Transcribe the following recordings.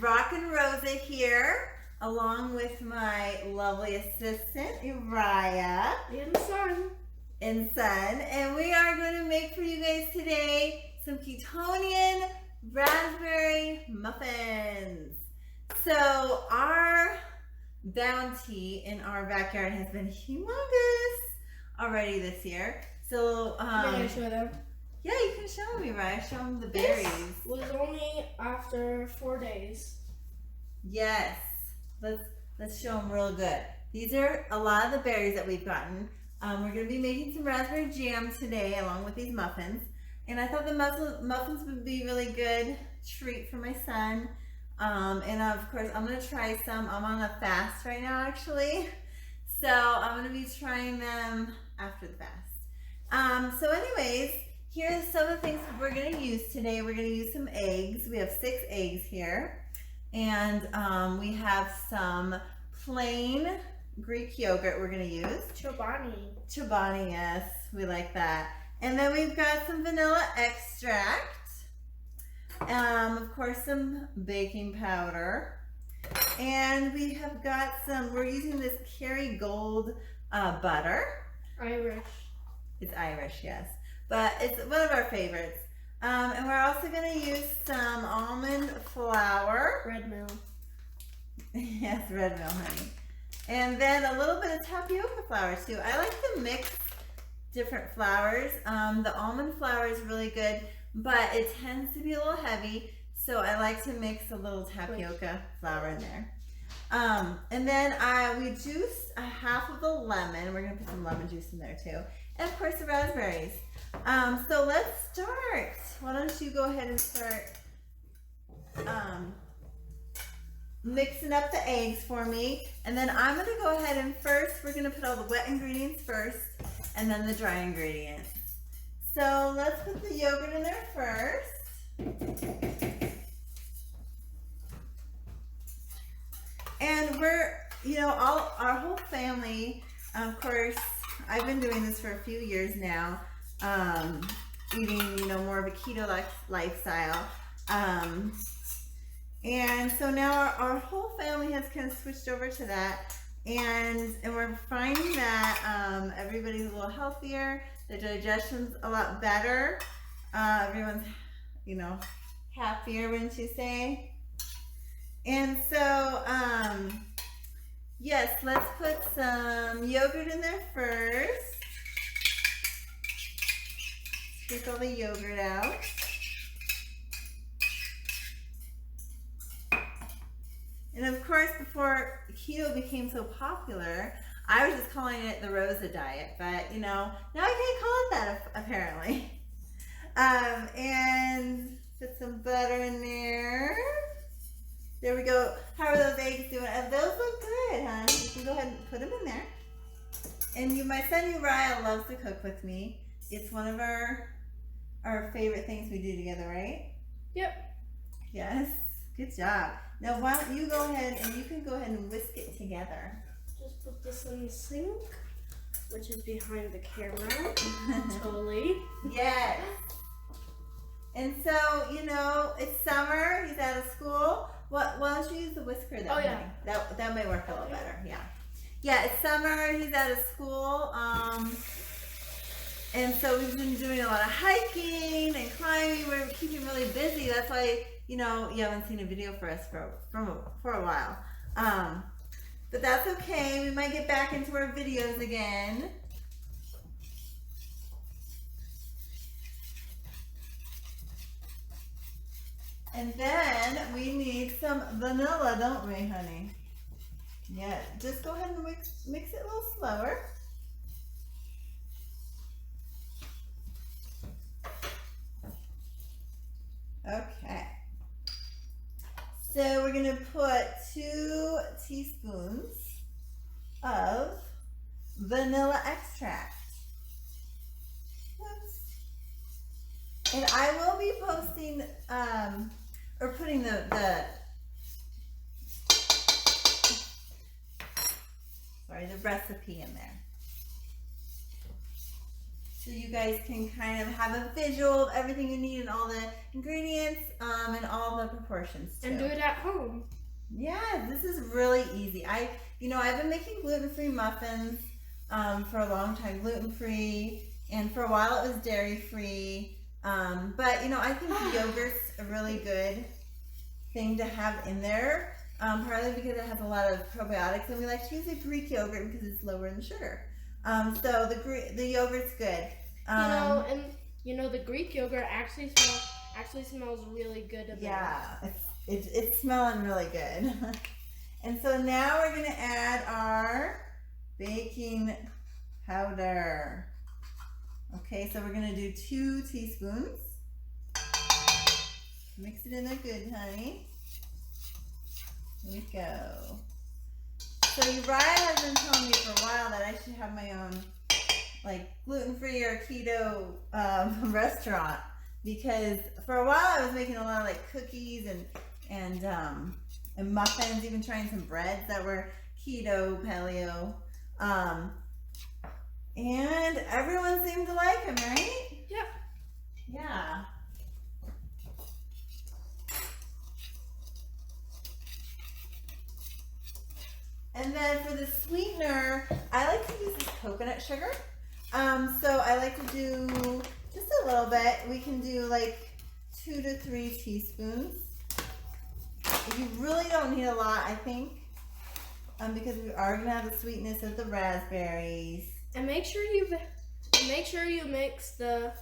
Rockin' Rosa here, along with my lovely assistant, Uriah. And son. And we are going to make for you guys today some Ketonian Raspberry muffins. So our bounty in our backyard has been humongous already this year. So, Can I show them? Yeah, you can show me, right? Show them the berries. This was only after 4 days. Yes. Let's show them real good. These are a lot of the berries that we've gotten. We're going to be making some raspberry jam today along with these muffins. And I thought the muffins would be a really good treat for my son. And of course, I'm going to try some. I'm on a fast right now, actually. So I'm going to be trying them after the fast. So anyways, here's some of the things we're going to use today. We're going to use some eggs. We have 6 eggs here. And we have some plain Greek yogurt we're going to use. Chobani, yes. We like that. And then we've got some vanilla extract. Of course, some baking powder. And we have got some, we're using this Kerrygold butter. Irish. It's Irish, yes. But it's one of our favorites. And we're also going to use some almond flour. Red milk. Yes, red milk, honey. And then a little bit of tapioca flour too. I like to mix different flours. The almond flour is really good, but it tends to be a little heavy. So I like to mix a little tapioca flour in there. And then we juice a half of the lemon. We're going to put some lemon juice in there too. And of course the raspberries. So let's start. Why don't you go ahead and start mixing up the eggs for me. And then I'm going to go ahead and first, we're going to put all the wet ingredients first and then the dry ingredients. So let's put the yogurt in there first. And we're, our whole family, of course, I've been doing this for a few years now, eating, more of a keto lifestyle. And so now our whole family has kind of switched over to that. And we're finding that everybody's a little healthier. Their digestion's a lot better. Everyone's, happier, wouldn't you say? And so, yes, let's put some yogurt in there first. Take all the yogurt out. And of course, before keto became so popular, I was just calling it the Rosa diet, but now I can't call it that apparently. And put some butter in there. There we go. How are those eggs doing? Those look good, hon. You can go ahead and put them in there. And my son Uriah loves to cook with me. It's one of our favorite things we do together, right? Yep. Yes. Good job. Now, why don't you go ahead and you can go ahead and whisk it together. Just put this in the sink, which is behind the camera. Totally. Yes. And so, it's summer. He's out of school. Why don't you use the whisker then? Oh, yeah. That may work a little better. Yeah. Yeah, it's summer. He's out of school. And so we've been doing a lot of hiking and climbing. We're keeping really busy. That's why, you haven't seen a video for us for a while. But that's okay. We might get back into our videos again. And then we need some vanilla, don't we, honey? Yeah, just go ahead and mix it a little slower. Okay. So we're going to put 2 teaspoons of vanilla extract. Oops. And I will be posting, or putting the recipe in there. so you guys can kind of have a visual of everything you need and all the ingredients and all the proportions too. And do it at home. Yeah, this is really easy. I've been making gluten-free muffins for a long time, gluten-free, and for a while it was dairy-free. But I think yogurt's a really good thing to have in there, partly because it has a lot of probiotics, and we like to use a Greek yogurt because it's lower in sugar. So the yogurt's good. The Greek yogurt actually smells really good. Yeah, it's smelling really good. And so now we're gonna add our baking powder. Okay, so we're gonna do 2 teaspoons. Mix it in there good, honey. Here we go. So Uriah has been telling me for a while that I should have my own gluten-free or keto restaurant, because for a while I was making a lot of cookies and muffins, even trying some breads that were keto, paleo, and everyone seemed to like them, right? Yep. Yeah. And then for the sweetener, I like to use this coconut sugar. So I like to do just a little bit. We can do 2 to 3 teaspoons. You really don't need a lot, I think, because we are gonna have the sweetness of the raspberries. And make sure you mix the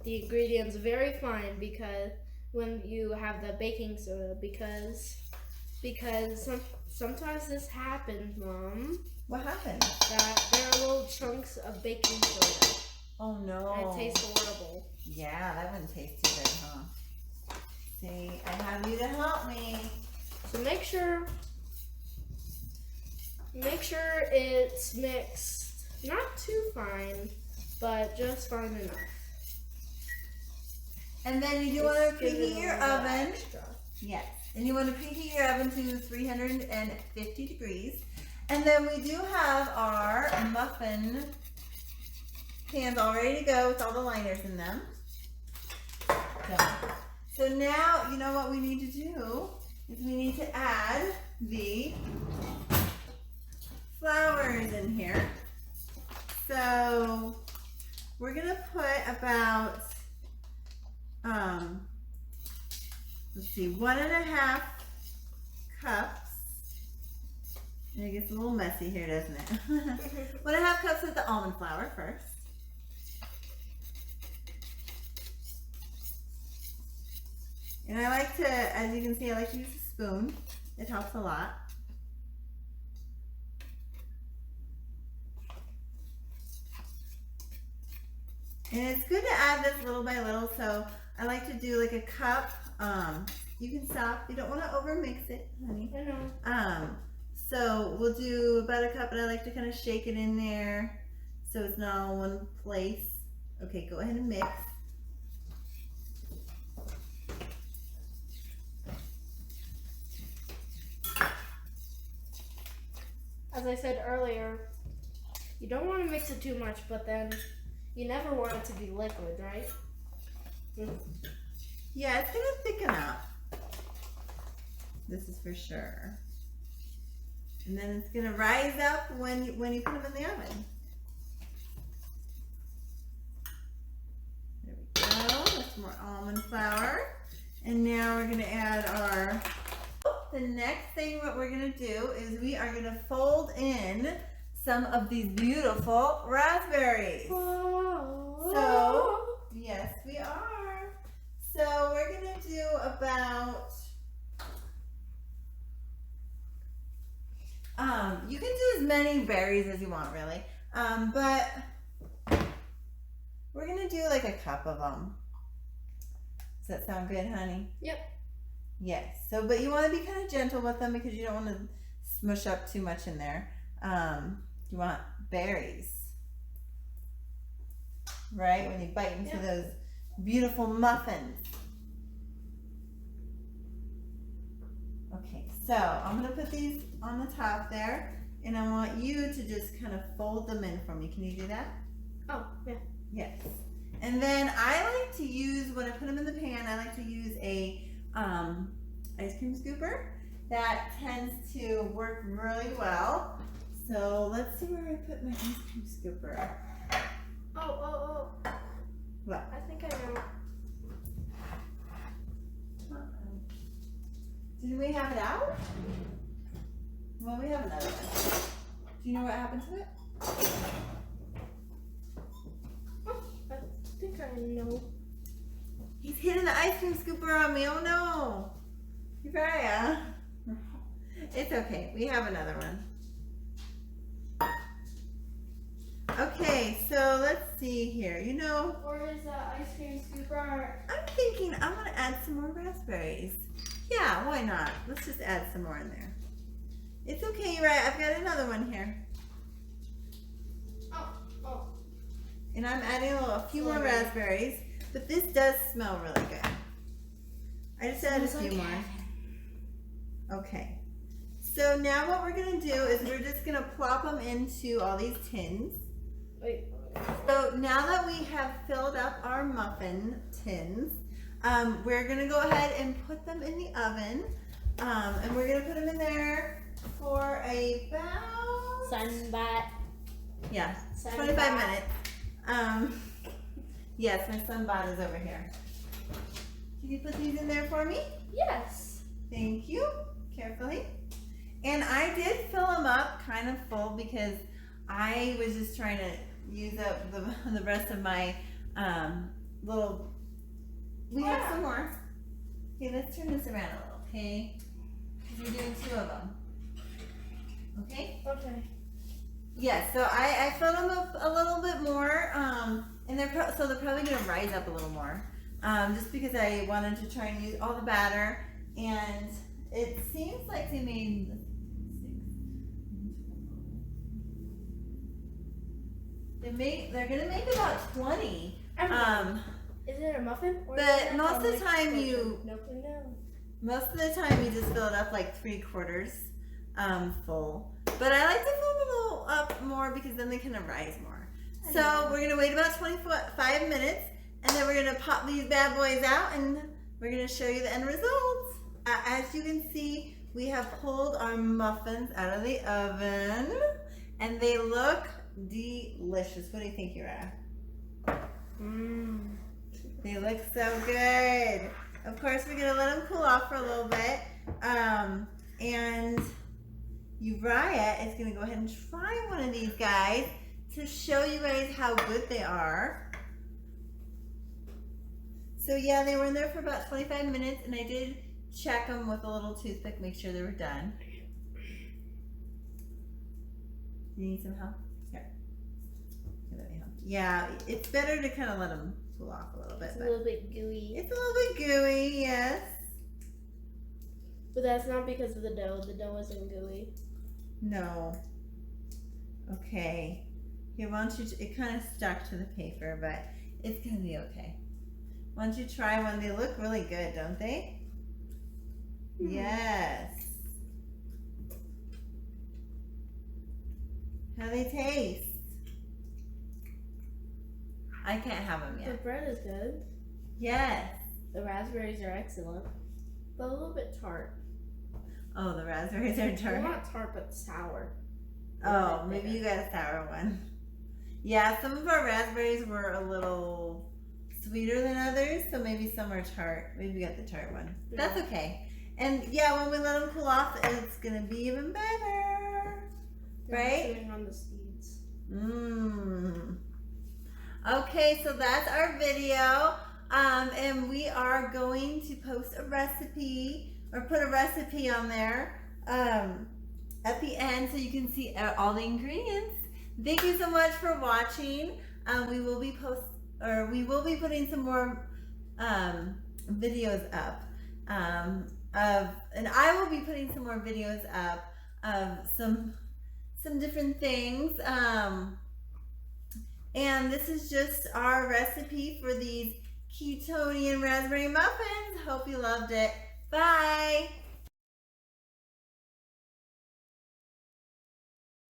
ingredients very fine, because when you have the baking soda, because sometimes this happens, Mom. What happened? That there are little chunks of baking soda. Oh no. And it tastes horrible. Yeah, that wouldn't taste too good, huh? See, I have you to help me. So make sure it's mixed, not too fine, but just fine enough. And then you do want to preheat your oven. Yes. And you want to preheat your oven to 350 degrees. And then we do have our muffin pans all ready to go with all the liners in them. So now, you know what we need to do is we need to add the flours in here. So we're going to put about, let's see, 1.5 cups. And it gets a little messy here, doesn't it? 1.5 cups of the almond flour first. And I like to, as you can see, I like to use a spoon. It helps a lot. And it's good to add this little by little, so I like to do a cup. You can stop. You don't want to over mix it, honey. I know. So we'll do about a cup, and I like to kind of shake it in there so it's not all in one place. Okay, go ahead and mix. As I said earlier, you don't want to mix it too much, but then you never want it to be liquid, right? Yeah, it's gonna thicken up. This is for sure. And then it's gonna rise up when you put them in the oven. There we go. That's more almond flour. And now we're gonna add our. The next thing what we're gonna do is we are gonna fold in some of these beautiful raspberries. So yes, we are. So we're gonna do about. You can do as many berries as you want, really. But we're gonna do a cup of them. Does that sound good, honey? Yep. Yes. So, but you want to be kind of gentle with them because you don't want to smush up too much in there. You want berries, right? When you bite into those beautiful muffins. Okay, so I'm going to put these on the top there, and I want you to just kind of fold them in for me. Can you do that? Oh, yeah. Yes. And then I like to use, when I put them in the pan, I like to use a ice cream scooper. That tends to work really well. So let's see where I put my ice cream scooper. Oh. What? I think I know. Did we have it out? Well, we have another one. Do you know what happened to it? Oh, I think I know. He's hitting the ice cream scooper on me. Oh no. Uriah. It's okay. We have another one. Okay, so let's see here. You know, Where is the ice cream scooper? I'm thinking I want to add some more raspberries. Yeah, why not? Let's just add some more in there. It's okay, Uriah. I've got another one here. Oh. And I'm adding a few more raspberries, but this does smell really good. I just added a few more. Okay. So now what we're going to do is we're just going to plop them into all these tins. Wait. So now that we have filled up our muffin tins, we're going to go ahead and put them in the oven. And we're going to put them in there for about... Sunbat. Yeah, Sun 25 bat. minutes. Yes, my sunbot is over here. Can you put these in there for me? Yes. Thank you. Carefully. And I did fill them up kind of full because I was just trying to use up the rest of my little... We have some more. Okay, let's turn this around a little, okay? Because we're doing 2 of them. Okay? Okay. Yes, so I filled them up a little bit more, and they're probably going to rise up a little more, just because I wanted to try and use all the batter, and it seems like they made 6. They're going to make about 20. Is it a muffin? Or But is it most of the mixed time muffin? you- Nope, no. Most of the time you just fill it up like 3/4 full. But I like to fill them a little up more because then they kind of rise more. So we're going to wait about 25 minutes, and then we're going to pop these bad boys out, and we're going to show you the end results. As you can see, we have pulled our muffins out of the oven, and they look delicious. What do you think, Uriah? They look so good. Of course, we're going to let them cool off for a little bit. And Uriah is going to go ahead and try one of these guys to show you guys how good they are. So yeah, they were in there for about 25 minutes, and I did check them with a little toothpick, make sure they were done. You need some help? Here. Let me help. Yeah, it's better to kind of let them cool off a little bit. It's a little bit gooey. It's a little bit gooey, yes. But that's not because of the dough. The dough isn't gooey. No. Okay. Here, why don't you, it kind of stuck to the paper, but it's going to be okay. Why don't you try one? They look really good, don't they? Yes. How do they taste? I can't have them The yet. bread is good. Yes. The raspberries are excellent. But a little bit tart. Oh, the raspberries are Well, tart. not tart, but sour. Oh, maybe you got a sour one. Yeah, some of our raspberries were a little sweeter than others, so maybe some are tart. Maybe we got the tart one. Yeah. That's okay. And yeah, when we let them cool off, it's gonna be even better. Right? Chewing on the seeds. Mmm. Okay, so that's our video. And we are going to post a recipe or put a recipe on there at the end so you can see all the ingredients. Thank you so much for watching. We will be putting some more videos up and I will be putting some more videos up of some different things. And this is just our recipe for these Ketonian Raspberry muffins. Hope you loved it. Bye.